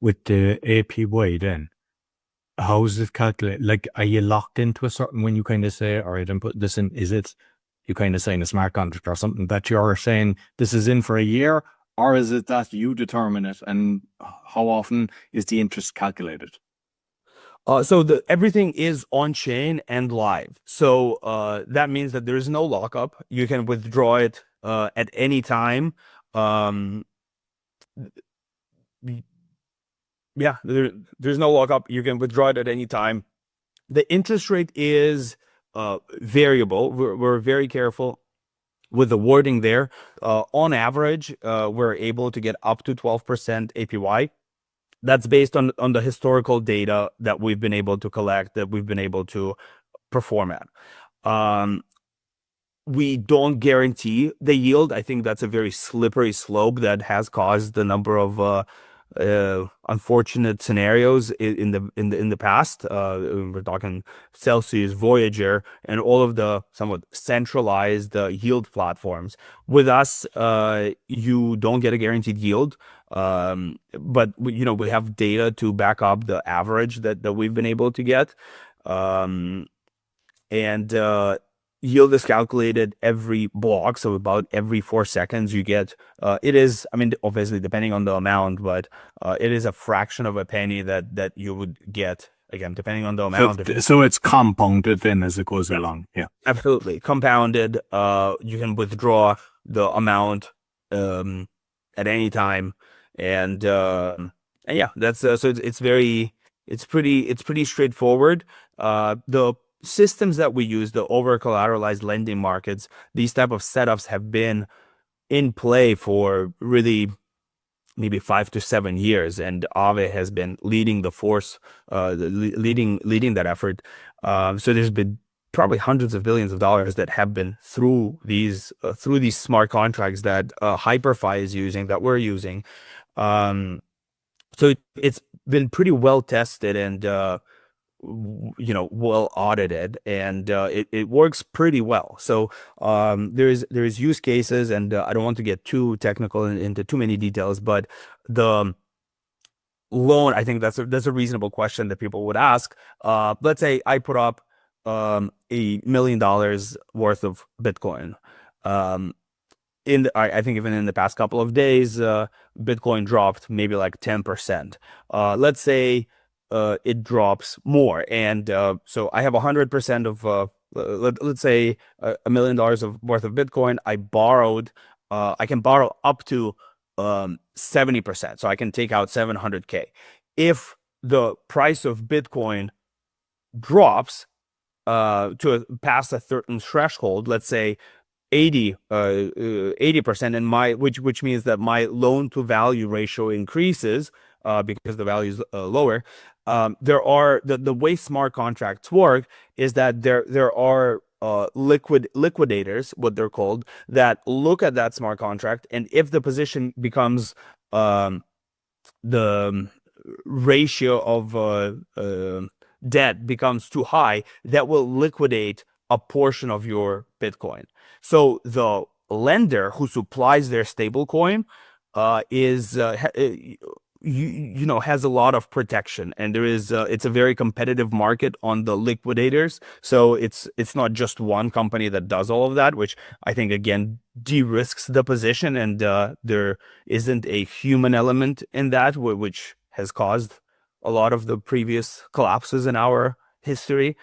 with the APY then, how is it calculated? Like, are you locked into a certain when you kind of say, all right, I'm put this in, is it you kind of saying a smart contract or something that you're saying this is in for a year, or is it that you determine it and how often is the interest calculated? So everything is on chain and live. So that means that there is no lockup. You can withdraw it at any time. Um, yeah, there's no lockup. You can withdraw it at any time. The interest rate is variable. We're very careful with the wording there. On average, we're able to get up to 12% APY. That's based on the historical data that we've been able to collect, that we've been able to perform at. Um, we don't guarantee the yield. I think that's a very slippery slope that has caused a number of unfortunate scenarios in the past. We're talking Celsius, Voyager, and all of the somewhat centralized yield platforms. With us, you don't get a guaranteed yield, but we have data to back up the average that we've been able to get. Um, and yield is calculated every block, so about every 4 seconds you get. It is, I mean, obviously depending on the amount, but it is a fraction of a penny that you would get again depending on the So, amount. If you, so it's compounded then as it goes yeah, along. Yeah. absolutely compounded. You can withdraw the amount um, at any time, and yeah, that's so it's very it's pretty straightforward. The systems that we use, the over collateralized lending markets, these type of setups have been in play for really maybe 5 to 7 years, and Aave has been leading the force, leading that effort. So there's been probably hundreds of billions of dollars that have been through these smart contracts that HyperFi is using, that we're using. Um, so it's been pretty well tested and well audited, and it works pretty well. So there's use cases, and I don't want to get too technical into too many details, but the loan, I think that's a reasonable question that people would ask. Let's say I put up $1 million worth of Bitcoin. Um, I think even in the past couple of days, Bitcoin dropped maybe like 10%. Let's say it drops more, and so I have 100% of let's say $1 million of worth of Bitcoin. I can borrow up to 70%, so I can take out 700K. If the price of Bitcoin drops past a certain threshold, let's say 80% in my which means that my loan to value ratio increases because the value is lower. There are the way smart contracts work is that there are liquidators, what they're called, that look at that smart contract, and if the position becomes the ratio of debt becomes too high, that will liquidate a portion of your Bitcoin. So the lender who supplies their stable coin is has a lot of protection, and it's a very competitive market on the liquidators. So it's not just one company that does all of that, which I think again de-risks the position, and there isn't a human element in that, which has caused a lot of the previous collapses in our history.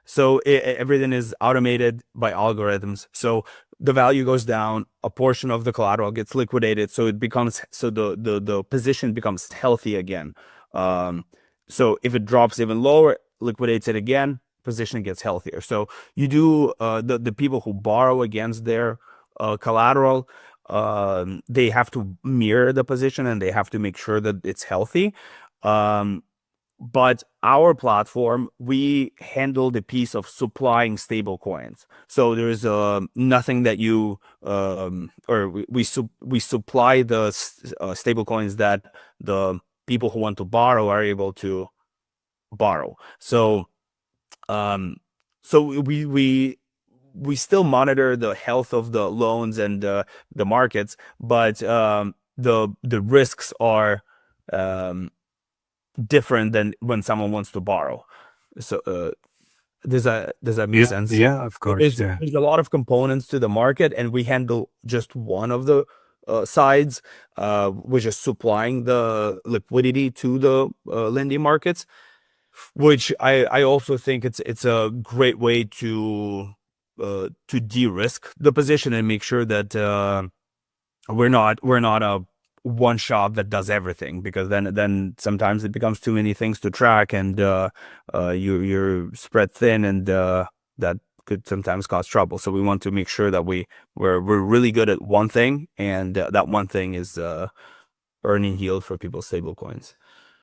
So everything is automated by algorithms. So the value goes down, a portion of the collateral gets liquidated, so the position becomes healthy again. Um, so if it drops even lower, liquidates it again, position gets healthier. So you do the people who borrow against their collateral, they have to mirror the position and they have to make sure that it's healthy. Um, but our platform, we handle the piece of supplying stable coins. So there's nothing that you or we supply the stable coins that the people who want to borrow are able to borrow. So um, so we still monitor the health of the loans and the markets, but the risks are different than when someone wants to borrow. So does that make sense? Yeah, of course. Yeah. There's a lot of components to the market, and we handle just one of the sides, which is supplying the liquidity to the lending markets, which I also think it's a great way to de-risk the position and make sure that we're not a one shop that does everything, because then sometimes it becomes too many things to track, and you're spread thin, and that could sometimes cause trouble. So we want to make sure that we're really good at one thing, and that one thing is earning yield for people's stable coins.